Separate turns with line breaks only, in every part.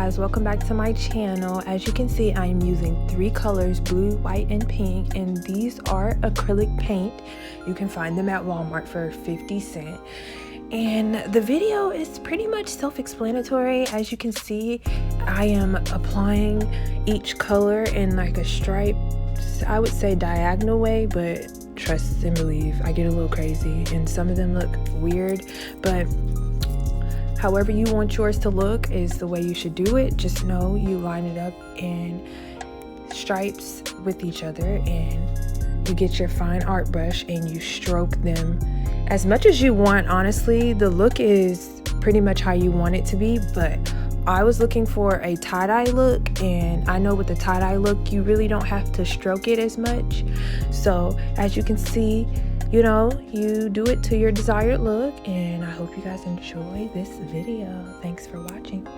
guys, welcome back to my channel. As you can see, I'm using 3 colors, blue, white, and pink, and these are acrylic paint. You can find them at Walmart for 50 cents. And the video is pretty much self-explanatory. As you can see, I am applying each color in like a stripe, I would say diagonal way, but trust and believe, I get a little crazy and some of them look weird, but however you want yours to look is the way you should do it. Just know you line it up in stripes with each other, and you get your fine art brush and you stroke them as much as you want. Honestly, the look is pretty much how you want it to be, but I was looking for a tie-dye look, and I know with the tie-dye look you really don't have to stroke it as much. So as you can see, you know, you do it to your desired look, and I hope you guys enjoy this video. Thanks for watching.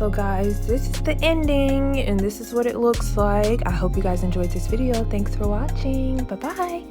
So guys, this is the ending and this is what it looks like. I hope you guys enjoyed this video. Thanks for watching. Bye bye.